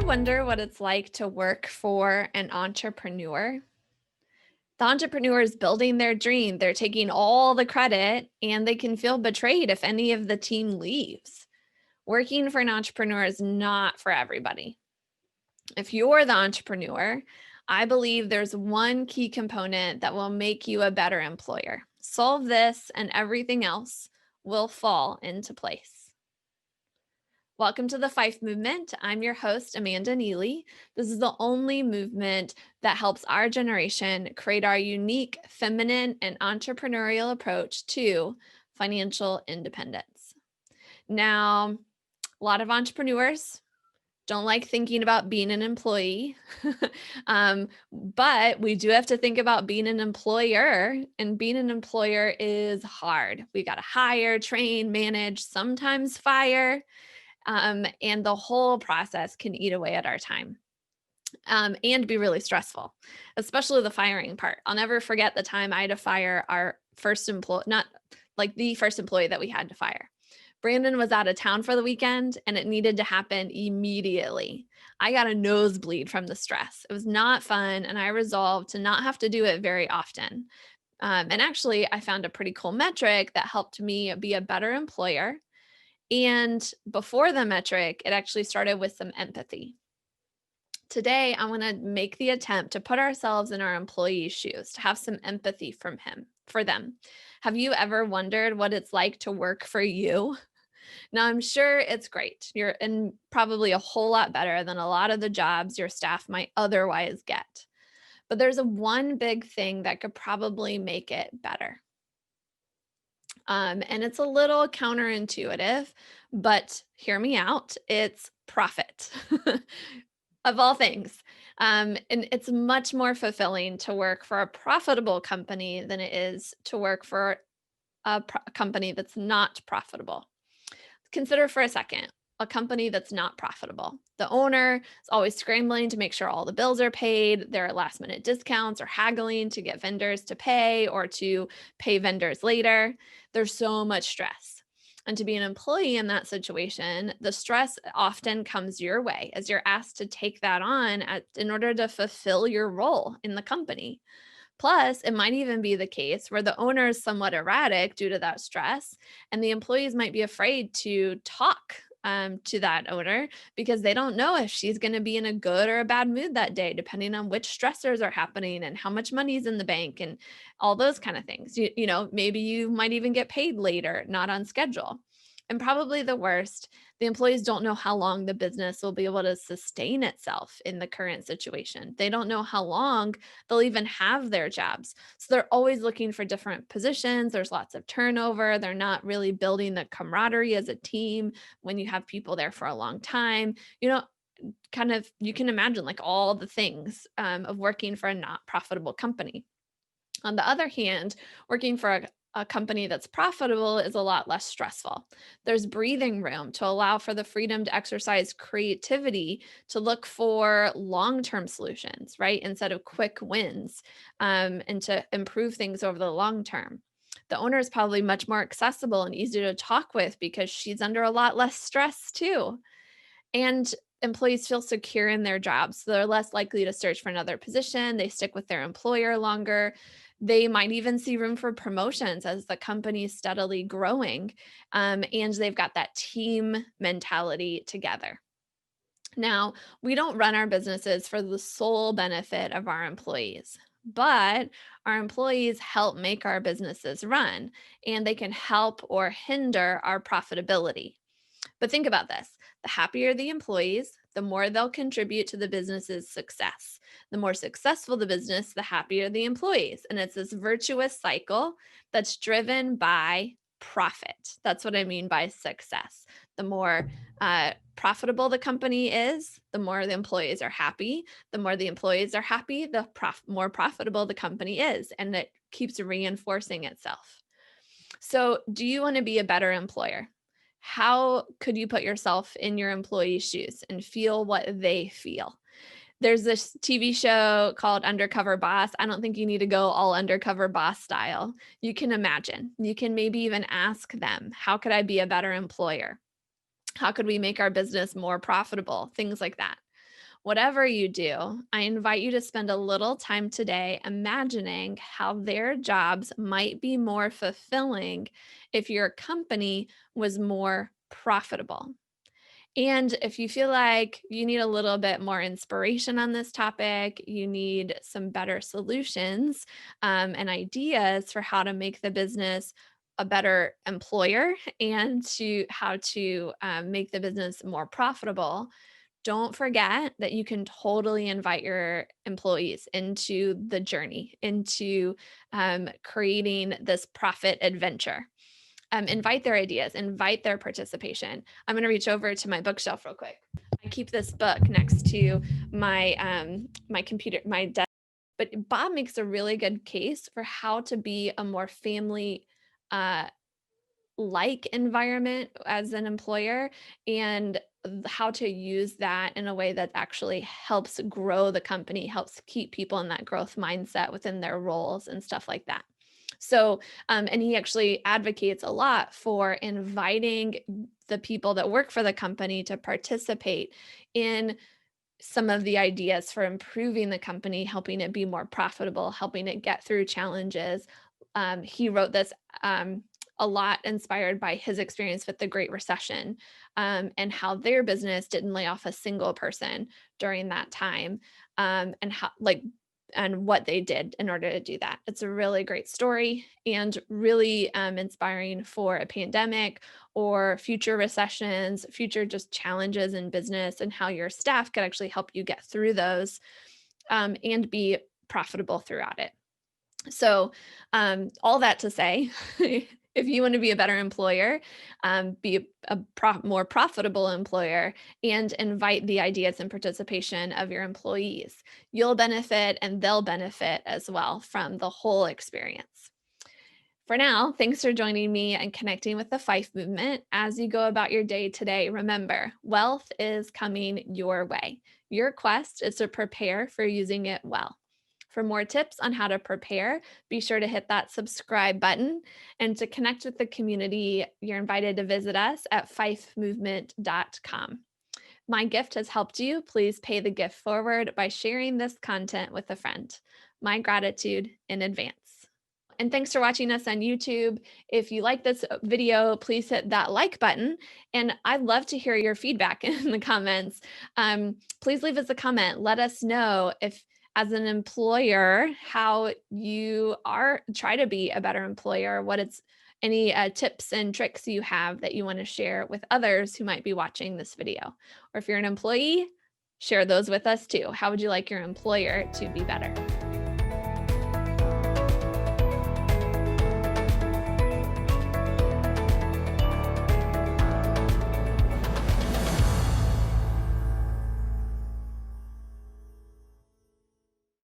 wonder what it's like to work for an entrepreneur? The entrepreneur is building their dream. They're taking all the credit and they can feel betrayed if any of the team leaves. Working for an entrepreneur is not for everybody. If you're the entrepreneur, I believe there's one key component that will make you a better employer. Solve this, and everything else will fall into place. Welcome to the FIFE Movement. I'm your host, Amanda Neely. This is the only movement that helps our generation create our unique, feminine, and entrepreneurial approach to financial independence. Now, a lot of entrepreneurs don't like thinking about being an employee, but we do have to think about being an employer, and being an employer is hard. We got to hire, train, manage, sometimes fire. And the whole process can eat away at our time and be really stressful, especially the firing part. I'll never forget the time I had to fire our first employee, not like the first employee that we had to fire. Brandon was out of town for the weekend and it needed to happen immediately. I got a nosebleed from the stress. It was not fun, and I resolved to not have to do it very often. And actually, I found a pretty cool metric that helped me be a better employer. And before the metric, it actually started with some empathy. Today, I want to make the attempt to put ourselves in our employee's shoes, to have some empathy for them. Have you ever wondered what it's like to work for you? Now, I'm sure it's great. You're in probably a whole lot better than a lot of the jobs your staff might otherwise get. But there's a one big thing that could probably make it better. And it's a little counterintuitive, but hear me out. It's profit of all things. And it's much more fulfilling to work for a profitable company than it is to work for a company that's not profitable. Consider for a second a company that's not profitable. The owner is always scrambling to make sure all the bills are paid. There are last minute discounts or haggling to get vendors to pay or to pay vendors later. There's so much stress. And to be an employee in that situation, the stress often comes your way as you're asked to take that on in order to fulfill your role in the company. Plus, it might even be the case where the owner is somewhat erratic due to that stress, and the employees might be afraid to talk to that owner because they don't know if she's going to be in a good or a bad mood that day, depending on which stressors are happening and how much money is in the bank and all those kind of things. Maybe you might even get paid later, not on schedule. And probably the worst, the employees don't know how long the business will be able to sustain itself in the current situation. They don't know how long they'll even have their jobs. So they're always looking for different positions. There's lots of turnover. They're not really building the camaraderie as a team when you have people there for a long time. Kind of, you can imagine like all the things of working for a not profitable company. On the other hand, working for a company that's profitable is a lot less stressful. There's breathing room to allow for the freedom to exercise creativity, to look for long term solutions, right? Instead of quick wins, and to improve things over the long term. The owner is probably much more accessible and easy to talk with because she's under a lot less stress too. And employees feel secure in their jobs. So they're less likely to search for another position. They stick with their employer longer. They might even see room for promotions as the company is steadily growing. And they've got that team mentality together. Now, we don't run our businesses for the sole benefit of our employees, but our employees help make our businesses run, and they can help or hinder our profitability. But think about this. The happier the employees, the more they'll contribute to the business's success. The more successful the business, the happier the employees. And it's this virtuous cycle that's driven by profit. That's what I mean by success. The more profitable the company is, the more the employees are happy. The more the employees are happy, the more profitable the company is. And it keeps reinforcing itself. So, do you want to be a better employer? How could you put yourself in your employee's shoes and feel what they feel? There's this TV show called Undercover Boss. I don't think you need to go all undercover boss style. You can imagine. You can maybe even ask them, how could I be a better employer? How could we make our business more profitable? Things like that. Whatever you do, I invite you to spend a little time today imagining how their jobs might be more fulfilling if your company was more profitable. And if you feel like you need a little bit more inspiration on this topic, you need some better solutions and ideas for how to make the business a better employer and to how to make the business more profitable, don't forget that you can totally invite your employees into the journey, into creating this profit adventure. Invite their ideas, invite their participation. I'm going to reach over to my bookshelf real quick. I keep this book next to my computer, my desk. But Bob makes a really good case for how to be a more family uh, like environment as an employer, and how to use that in a way that actually helps grow the company, helps keep people in that growth mindset within their roles and stuff like that. So, and he actually advocates a lot for inviting the people that work for the company to participate in some of the ideas for improving the company, helping it be more profitable, helping it get through challenges. He wrote this a lot inspired by his experience with the Great Recession, and how their business didn't lay off a single person during that time, and how like and what they did in order to do that. It's a really great story and really inspiring for a pandemic or future recessions, future just challenges in business, and how your staff could actually help you get through those, and be profitable throughout it. So, all that to say, if you want to be a better employer, be more profitable employer, and invite the ideas and participation of your employees, you'll benefit and they'll benefit as well from the whole experience. For now, thanks for joining me and connecting with the FIFE movement. As you go about your day today, remember, wealth is coming your way. Your quest is to prepare for using it well. For more tips on how to prepare, be sure to hit that subscribe button. And to connect with the community, you're invited to visit us at fifemovement.com. My gift has helped you. Please pay the gift forward by sharing this content with a friend. My gratitude in advance. And thanks for watching us on YouTube. If you like this video, please hit that like button. And I'd love to hear your feedback in the comments. Please leave us a comment. Let us know if, as an employer, how you are try to be a better employer, what it's any tips and tricks you have that you want to share with others who might be watching this video. Or if you're an employee, share those with us too. How would you like your employer to be better?